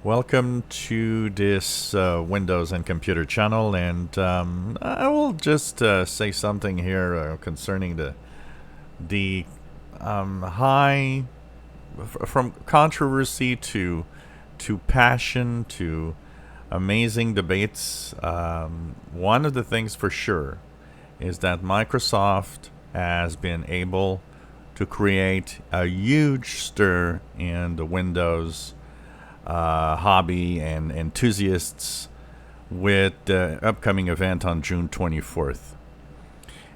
Welcome to this Windows and Computer channel, and I will just say something here concerning the high from controversy to passion to amazing debates. One of the things for sure is that Microsoft has been able to create a huge stir in the Windows hobby and enthusiasts with the upcoming event on June 24th.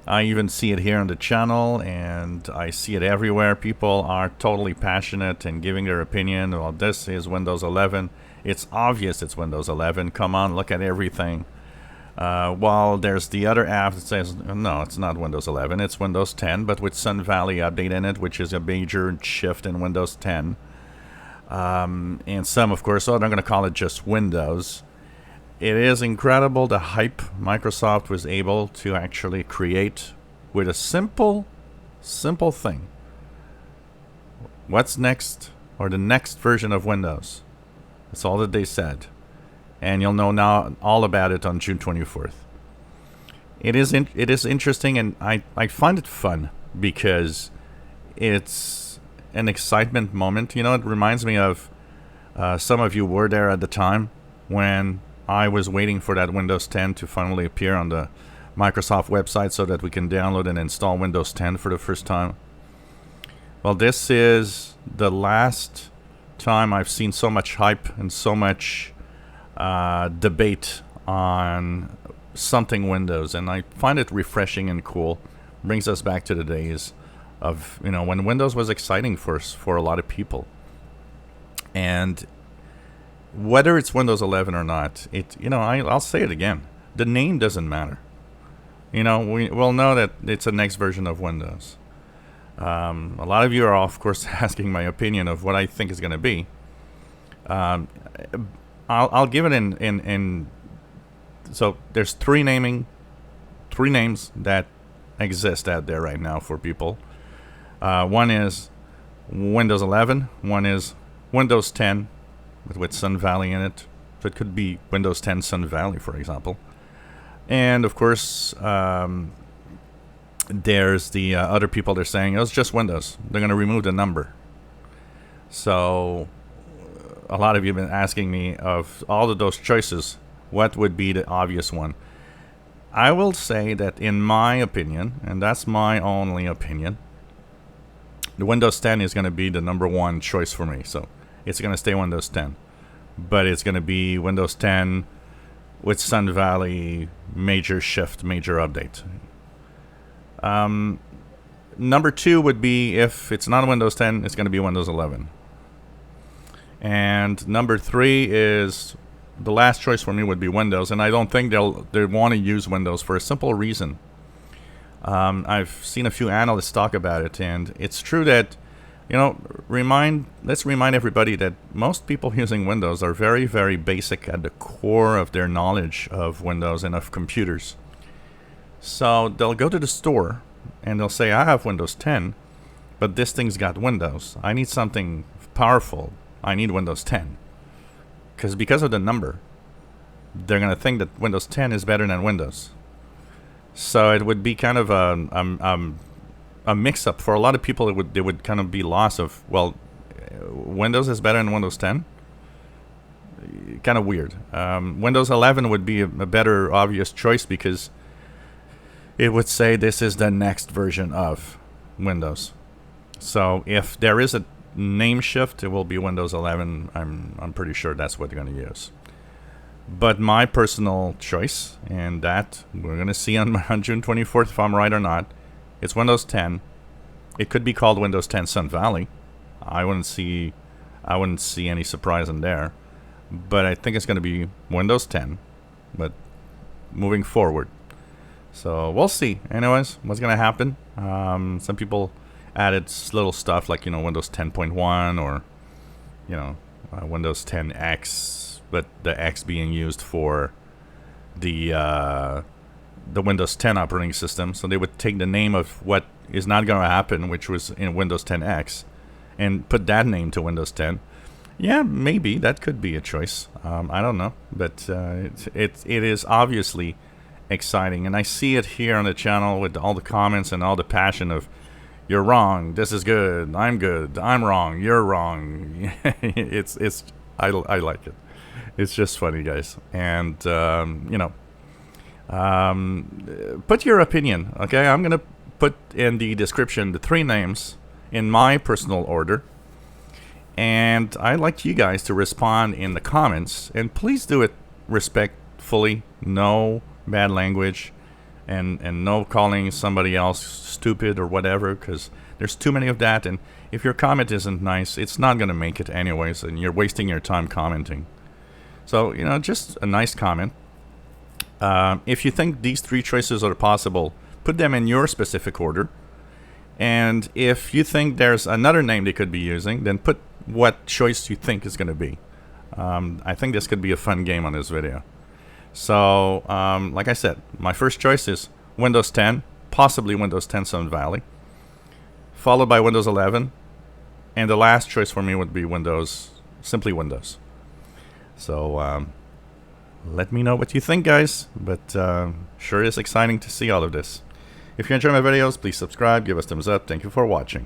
I even see it here on the channel, and I see it everywhere. People are totally passionate and giving their opinion. Well, this is Windows 11. It's obvious it's Windows 11. Come on, look at everything. While there's the other app that says, no, it's not Windows 11, it's Windows 10, but with Sun Valley update in it, which is a major shift in Windows 10. And some, of course, they're going to call it just Windows. It is incredible the hype Microsoft was able to actually create with a simple thing. What's next, or the next version of Windows? That's all that they said. And you'll know now all about it on June 24th. It is interesting, and I find it fun because it's an excitement moment. You know, it reminds me of some of you were there at the time when I was waiting for that Windows 10 to finally appear on the Microsoft website so that we can download and install Windows 10 for the first time. Well, this is the last time I've seen so much hype and so much debate on something Windows, and I find it refreshing and cool. Brings us back to the days of, you know, when Windows was exciting for a lot of people. And whether it's Windows 11 or not, I'll say it again. The name doesn't matter. You know, we'll know that it's the next version of Windows. A lot of you are, of course, asking my opinion of what I think is going to be. I'll give it in. So there's three names that exist out there right now for people. One is Windows 11. One is Windows 10 with Sun Valley in it. So it could be Windows 10 Sun Valley, for example. And of course, there's the other people. They're saying, oh, it's just Windows. They're going to remove the number. So a lot of you have been asking me, of all of those choices, what would be the obvious one? I will say that in my opinion, and that's my only opinion, the Windows 10 is going to be the number one choice for me. So it's going to stay Windows 10. But it's going to be Windows 10 with Sun Valley, major shift, major update. Number two would be, if it's not Windows 10, it's going to be Windows 11. And number three is, the last choice for me would be Windows. And I don't think they want to use Windows for a simple reason. I've seen a few analysts talk about it, and it's true that, you know, let's remind everybody that most people using Windows are very, very basic at the core of their knowledge of Windows and of computers. So they'll go to the store and they'll say, I have Windows 10, but this thing's got Windows. I need something powerful. I need Windows 10. Because of the number, they're going to think that Windows 10 is better than Windows. So it would be kind of a mix-up for a lot of people. It would kind of be loss of, well, Windows is better than Windows 10. Kind of weird. Windows 11 would be a better obvious choice because it would say this is the next version of Windows. So if there is a name shift, it will be Windows 11. I'm pretty sure that's what they're going to use. But my personal choice, and that we're going to see on June 24th if I'm right or not, it's Windows 10. It could be called Windows 10 Sun Valley. I wouldn't see any surprise in there. But I think it's going to be Windows 10, but moving forward. So we'll see. Anyways, what's going to happen? Some people added little stuff like, Windows 10.1 or, Windows 10X, but the X being used for the Windows 10 operating system. So they would take the name of what is not going to happen, which was in Windows 10X, and put that name to Windows 10. Yeah, maybe that could be a choice. I don't know, but it is obviously exciting, and I see it here on the channel with all the comments and all the passion of "You're wrong. This is good. I'm good. I'm wrong. You're wrong." It's I like it. It's just funny, guys, and put your opinion. Okay, I'm gonna put in the description the 3 names in my personal order. And I'd like you guys to respond in the comments, and please do it respectfully. No bad language, and no calling somebody else stupid or whatever, because there's too many of that. And if your comment isn't nice, it's not going to make it anyways, and you're wasting your time commenting. So, just a nice comment. If you think these 3 choices are possible, put them in your specific order. And if you think there's another name they could be using, then put what choice you think is going to be. I think this could be a fun game on this video. So, like I said, my first choice is Windows 10, possibly Windows 10 Sun Valley, followed by Windows 11, and the last choice for me would be simply Windows. So, let me know what you think, guys, but sure is exciting to see all of this. If you enjoy my videos, please subscribe, give us a thumbs up. Thank you for watching.